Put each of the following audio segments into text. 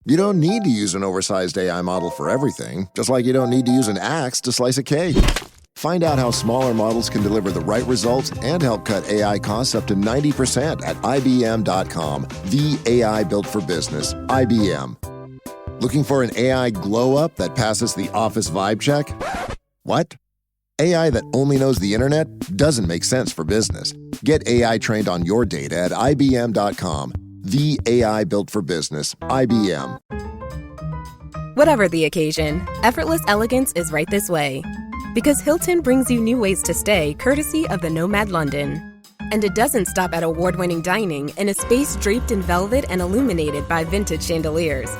You don't need to use an oversized AI model for everything, just like you don't need to use an axe to slice a cake. Find out how smaller models can deliver the right results and help cut AI costs up to 90% at IBM.com. The AI built for business. IBM. Looking for an AI glow-up that passes the office vibe check? What? AI that only knows the internet doesn't make sense for business. Get AI trained on your data at IBM.com. The AI built for business. IBM. Whatever the occasion, effortless elegance is right this way. Because Hilton brings you new ways to stay courtesy of the Nomad London. And it doesn't stop at award-winning dining in a space draped in velvet and illuminated by vintage chandeliers.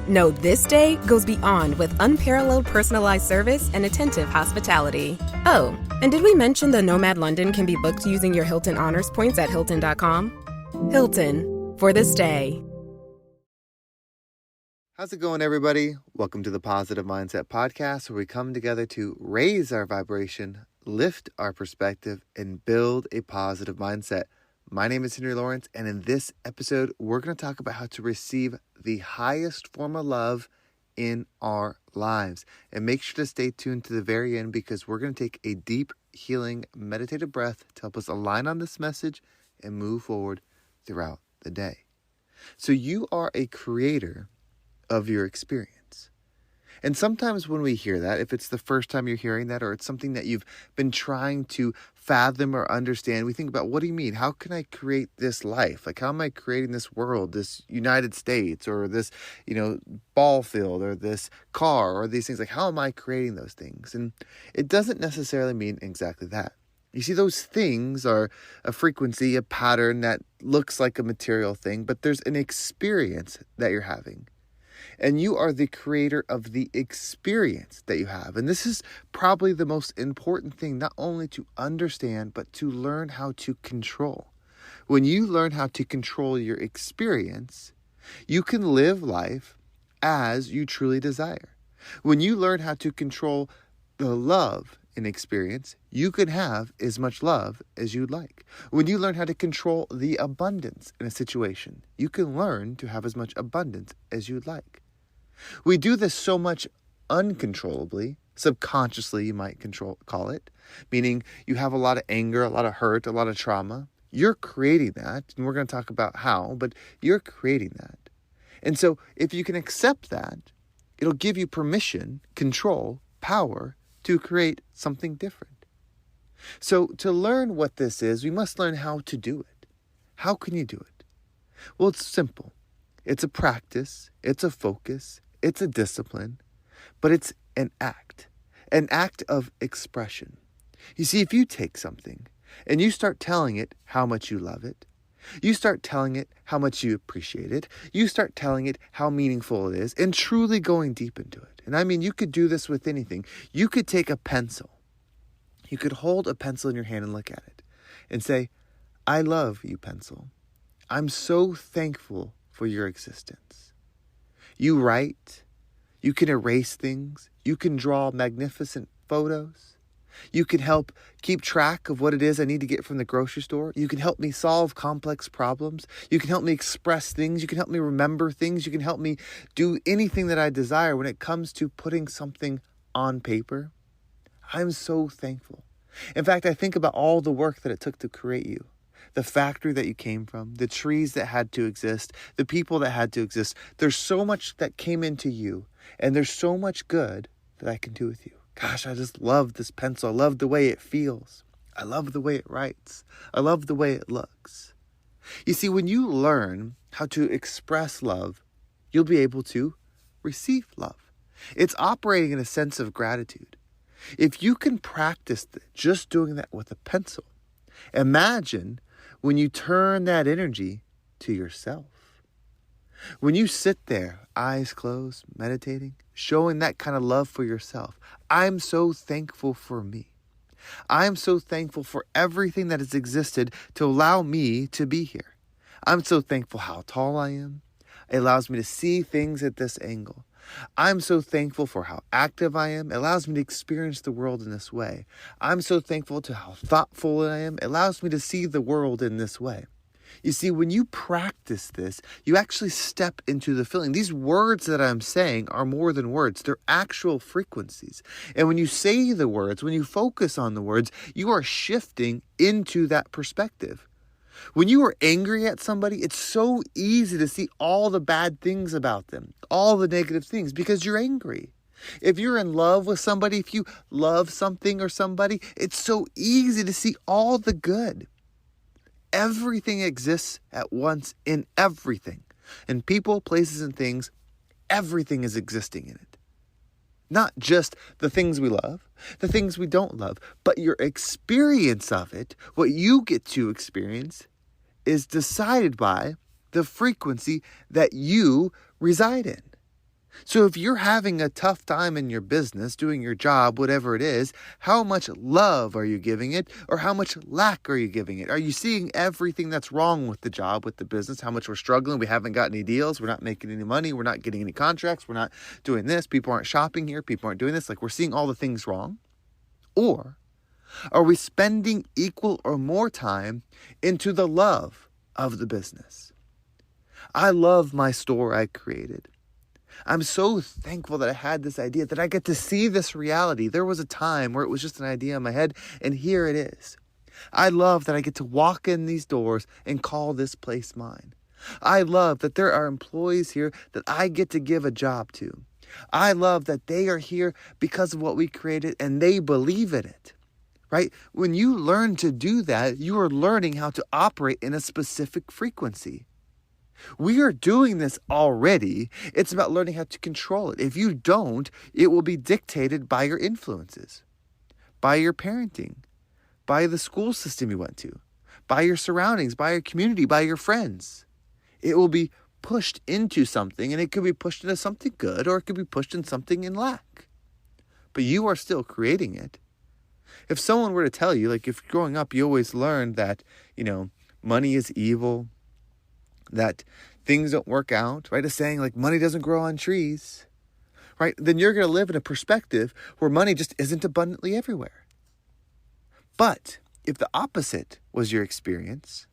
No, this day goes beyond with unparalleled personalized service and attentive hospitality. Oh, and did we mention the Nomad London can be booked using your Hilton Honors points at Hilton.com? Hilton, for the stay. How's it going, everybody? Welcome to the Positive Mindset Podcast, where we come together to raise our vibration, lift our perspective, and build a positive mindset. My name is Henry Lawrence, and in this episode, we're going to talk about how to receive the highest form of love in our lives. And make sure to stay tuned to the very end, because we're going to take a deep, healing, meditative breath to help us align on this message and move forward throughout the day. So you are a creator of your experience. And sometimes when we hear that, if it's the first time you're hearing that, or it's something that you've been trying to fathom or understand, we think about, what do you mean? How can I create this life? Like, how am I creating this world, this United States, or this, ball field, or this car, or these things? Like, how am I creating those things? And it doesn't necessarily mean exactly that. You see, those things are a frequency, a pattern that looks like a material thing, but there's an experience that you're having. And you are the creator of the experience that you have. And this is probably the most important thing, not only to understand, but to learn how to control. When you learn how to control your experience, you can live life as you truly desire. When you learn how to control the love in experience, you can have as much love as you'd like. When you learn how to control the abundance in a situation, you can learn to have as much abundance as you'd like. We do this so much uncontrollably, subconsciously you might call it, meaning you have a lot of anger, a lot of hurt, a lot of trauma. You're creating that, and we're going to talk about how, but you're creating that. And so if you can accept that, it'll give you permission, control, power to create something different. So to learn what this is, we must learn how to do it. How can you do it? Well, it's simple. It's a practice. It's a focus. It's a discipline. But it's an act of expression. You see, if you take something and you start telling it how much you love it, you start telling it how much you appreciate it, you start telling it how meaningful it is, and truly going deep into it. And I mean, you could do this with anything. You could take a pencil. You could hold a pencil in your hand and look at it and say, I love you, pencil. I'm so thankful for your existence. You write. You can erase things. You can draw magnificent photos. You can help keep track of what it is I need to get from the grocery store. You can help me solve complex problems. You can help me express things. You can help me remember things. You can help me do anything that I desire when it comes to putting something on paper. I'm so thankful. In fact, I think about all the work that it took to create you. The factory that you came from, the trees that had to exist, the people that had to exist. There's so much that came into you, and there's so much good that I can do with you. Gosh, I just love this pencil. I love the way it feels. I love the way it writes. I love the way it looks. You see, when you learn how to express love, you'll be able to receive love. It's operating in a sense of gratitude. If you can practice just doing that with a pencil, imagine when you turn that energy to yourself. When you sit there, eyes closed, meditating, showing that kind of love for yourself, I'm so thankful for me. I'm so thankful for everything that has existed to allow me to be here. I'm so thankful how tall I am. It allows me to see things at this angle. I'm so thankful for how active I am. It allows me to experience the world in this way. I'm so thankful to how thoughtful I am. It allows me to see the world in this way. You see, when you practice this, you actually step into the feeling. These words that I'm saying are more than words. They're actual frequencies. And when you say the words, when you focus on the words, you are shifting into that perspective. When you are angry at somebody, it's so easy to see all the bad things about them, all the negative things, because you're angry. If you're in love with somebody, if you love something or somebody, it's so easy to see all the good. Everything exists at once in everything. In people, places, and things, everything is existing in it. Not just the things we love, the things we don't love, but your experience of it, what you get to experience, is decided by the frequency that you reside in. So if you're having a tough time in your business, doing your job, whatever it is, how much love are you giving it? Or how much lack are you giving it? Are you seeing everything that's wrong with the job, with the business, how much we're struggling? We haven't got any deals. We're not making any money. We're not getting any contracts. We're not doing this. People aren't shopping here. People aren't doing this. Like, we're seeing all the things wrong. Or are we spending equal or more time into the love of the business? I love my store I created. I'm so thankful that I had this idea, that I get to see this reality. There was a time where it was just an idea in my head, and here it is. I love that I get to walk in these doors and call this place mine. I love that there are employees here that I get to give a job to. I love that they are here because of what we created, and they believe in it. Right? When you learn to do that, you are learning how to operate in a specific frequency. We are doing this already. It's about learning how to control it. If you don't, it will be dictated by your influences, by your parenting, by the school system you went to, by your surroundings, by your community, by your friends. It will be pushed into something, and it could be pushed into something good, or it could be pushed in something in lack. But you are still creating it. If someone were to tell you, like if growing up you always learned that, money is evil, that things don't work out, right? A saying like money doesn't grow on trees, right? Then you're going to live in a perspective where money just isn't abundantly everywhere. But if the opposite was your experience,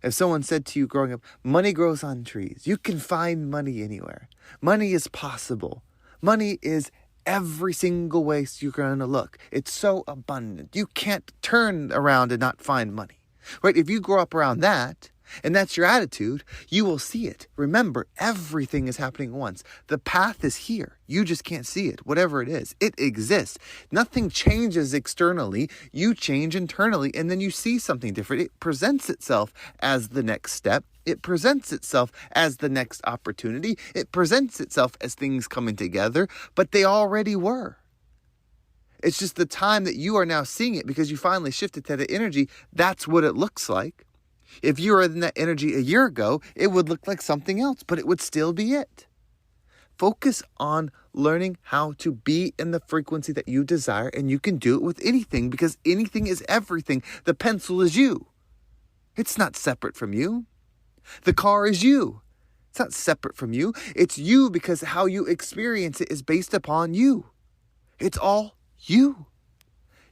if someone said to you growing up, money grows on trees, you can find money anywhere. Money is possible. Money is every single way you're going to look. It's so abundant. You can't turn around and not find money, right? If you grow up around that, and that's your attitude, you will see it. Remember, everything is happening at once. The path is here. You just can't see it. Whatever it is, it exists. Nothing changes externally. You change internally, and then you see something different. It presents itself as the next step. It presents itself as the next opportunity. It presents itself as things coming together, but they already were. It's just the time that you are now seeing it because you finally shifted to the energy. That's what it looks like. If you were in that energy a year ago, it would look like something else, but it would still be it. Focus on learning how to be in the frequency that you desire, and you can do it with anything because anything is everything. The pencil is you. It's not separate from you. The car is you. It's not separate from you. It's you because how you experience it is based upon you. It's all you.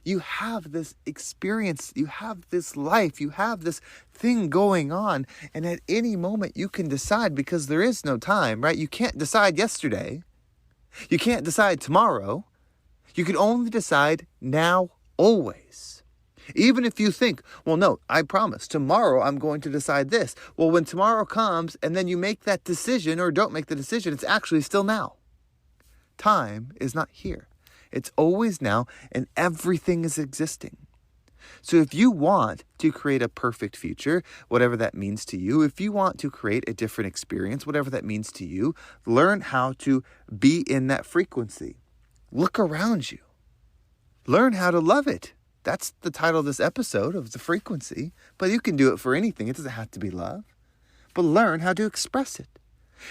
You have this experience, you have this life, you have this thing going on, and at any moment you can decide because there is no time, right? You can't decide yesterday. You can't decide tomorrow. You can only decide now, always. Even if you think, well, no, I promise, tomorrow I'm going to decide this. Well, when tomorrow comes and then you make that decision or don't make the decision, it's actually still now. Time is not here. It's always now, and everything is existing. So if you want to create a perfect future, whatever that means to you, if you want to create a different experience, whatever that means to you, learn how to be in that frequency. Look around you. Learn how to love it. That's the title of this episode, of the frequency. But you can do it for anything. It doesn't have to be love. But learn how to express it.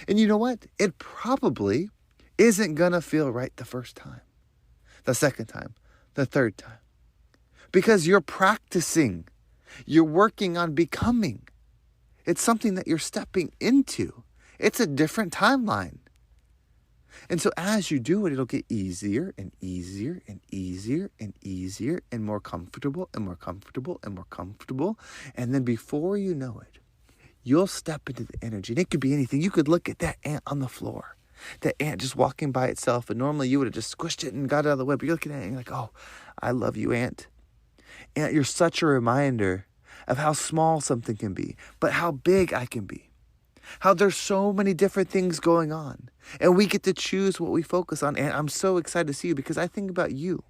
And you know what? It probably isn't going to feel right the first time. The second time, the third time. Because you're practicing. You're working on becoming. It's something that you're stepping into. It's a different timeline. And so as you do it, it'll get easier and easier and easier and easier and more comfortable and more comfortable and more comfortable. And then before you know it, you'll step into the energy. And it could be anything. You could look at that ant on the floor, that ant just walking by itself. And normally you would have just squished it and got it out of the way. But you're looking at it and you're like, oh, I love you, ant. Ant, you're such a reminder of how small something can be, but how big I can be. How there's so many different things going on. And we get to choose what we focus on. And I'm so excited to see you because I think about you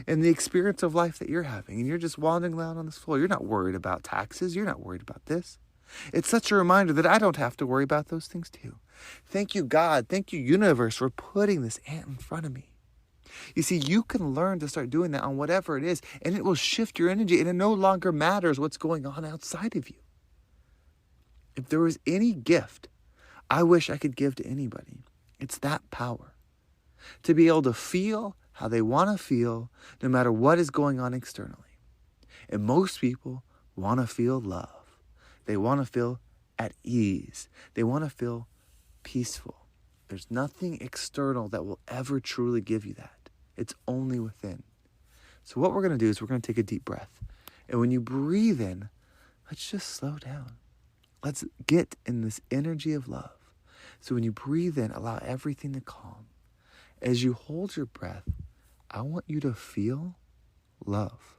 and the experience of life that you're having. And you're just wandering around on this floor. You're not worried about taxes. You're not worried about this. It's such a reminder that I don't have to worry about those things too. Thank you, God. Thank you, universe, for putting this ant in front of me. You see, you can learn to start doing that on whatever it is, and it will shift your energy, and it no longer matters what's going on outside of you. If there was any gift I wish I could give to anybody, it's that power. To be able to feel how they want to feel no matter what is going on externally. And most people want to feel love. They want to feel at ease. They want to feel peaceful. There's nothing external that will ever truly give you that. It's only within. So what we're going to do is we're going to take a deep breath. And when you breathe in, let's just slow down. Let's get in this energy of love. So when you breathe in, allow everything to calm. As you hold your breath, I want you to feel love.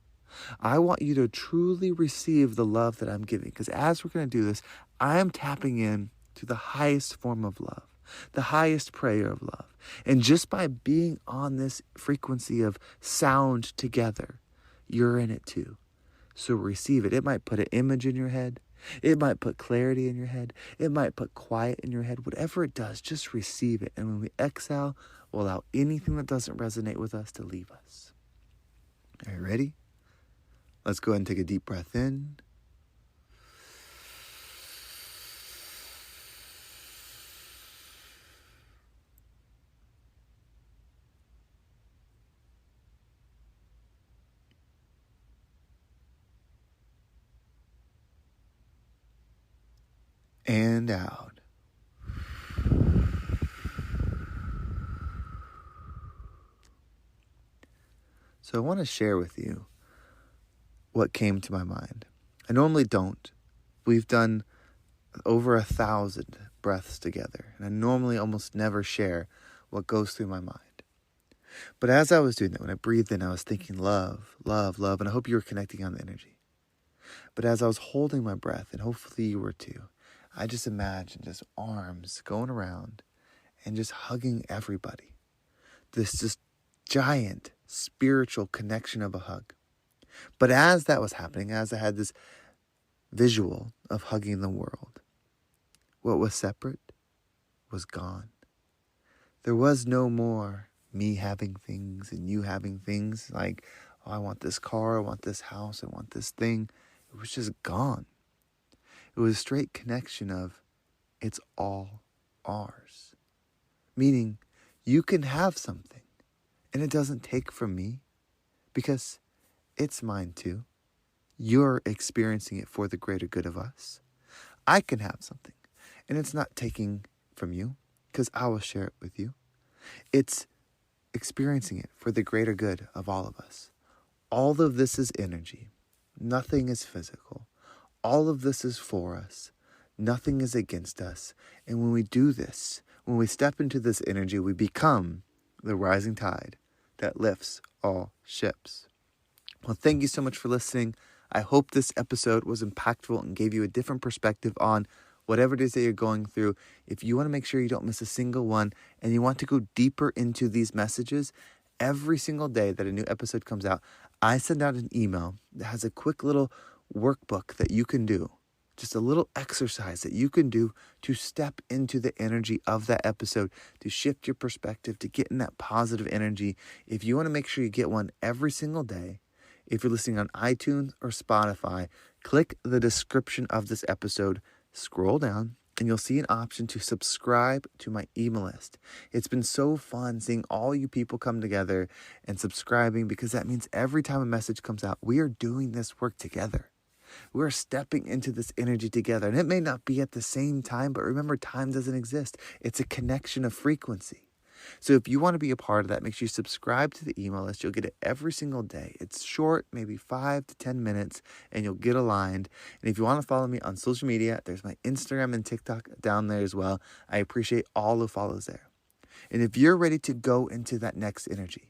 I want you to truly receive the love that I'm giving. Because as we're going to do this, I am tapping in to the highest form of love, the highest prayer of love. And just by being on this frequency of sound together, you're in it too. So receive it. It might put an image in your head. It might put clarity in your head. It might put quiet in your head. Whatever it does, just receive it. And when we exhale, we'll allow anything that doesn't resonate with us to leave us. Are you ready? Let's go ahead and take a deep breath in. And out. So I want to share with you what came to my mind. I normally don't. We've done over 1,000 breaths together, and I normally almost never share what goes through my mind. But as I was doing that, when I breathed in, I was thinking love, love, love, and I hope you were connecting on the energy. But as I was holding my breath, and hopefully you were too, I just imagined just arms going around and just hugging everybody. This just giant spiritual connection of a hug. But as that was happening, as I had this visual of hugging the world, what was separate was gone. There was no more me having things and you having things like, oh, I want this car, I want this house, I want this thing. It was just gone. It was a straight connection of it's all ours. Meaning you can have something and it doesn't take from me because it's mine too. You're experiencing it for the greater good of us. I can have something and it's not taking from you because I will share it with you. It's experiencing it for the greater good of all of us. All of this is energy. Nothing is physical. All of this is for us. Nothing is against us. And when we do this, when we step into this energy, we become the rising tide that lifts all ships. Well, thank you so much for listening. I hope this episode was impactful and gave you a different perspective on whatever it is that you're going through. If you want to make sure you don't miss a single one and you want to go deeper into these messages, every single day that a new episode comes out, I send out an email that has a quick little workbook that you can do. Just a little exercise that you can do to step into the energy of that episode, to shift your perspective, to get in that positive energy. If you want to make sure you get one every single day, if you're listening on iTunes or Spotify, click the description of this episode, scroll down, and you'll see an option to subscribe to my email list. It's been so fun seeing all you people come together and subscribing because that means every time a message comes out, we are doing this work together. We're stepping into this energy together. And it may not be at the same time, but remember, time doesn't exist. It's a connection of frequency. So if you want to be a part of that, make sure you subscribe to the email list. You'll get it every single day. It's short, maybe 5 to 10 minutes, and you'll get aligned. And if you want to follow me on social media, there's my Instagram and TikTok down there as well. I appreciate all who follows there. And if you're ready to go into that next energy,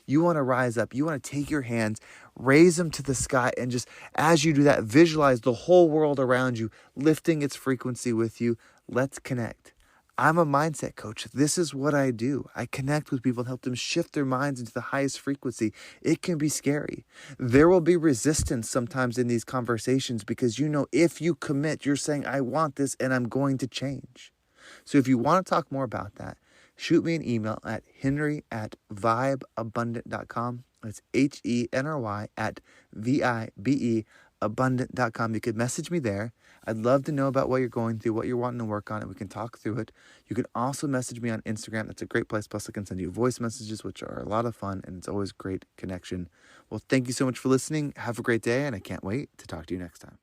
you want to rise up, you want to take your hands, raise them to the sky, and just as you do that, visualize the whole world around you, lifting its frequency with you. Let's connect. I'm a mindset coach. This is what I do. I connect with people and help them shift their minds into the highest frequency. It can be scary. There will be resistance sometimes in these conversations because if you commit, you're saying, I want this and I'm going to change. So if you want to talk more about that, shoot me an email at henry@vibeabundant.com. It's henry@vibeabundant.com. You could message me there. I'd love to know about what you're going through, what you're wanting to work on, and we can talk through it. You can also message me on Instagram. That's a great place. Plus, I can send you voice messages, which are a lot of fun, and it's always great connection. Well, thank you so much for listening. Have a great day, and I can't wait to talk to you next time.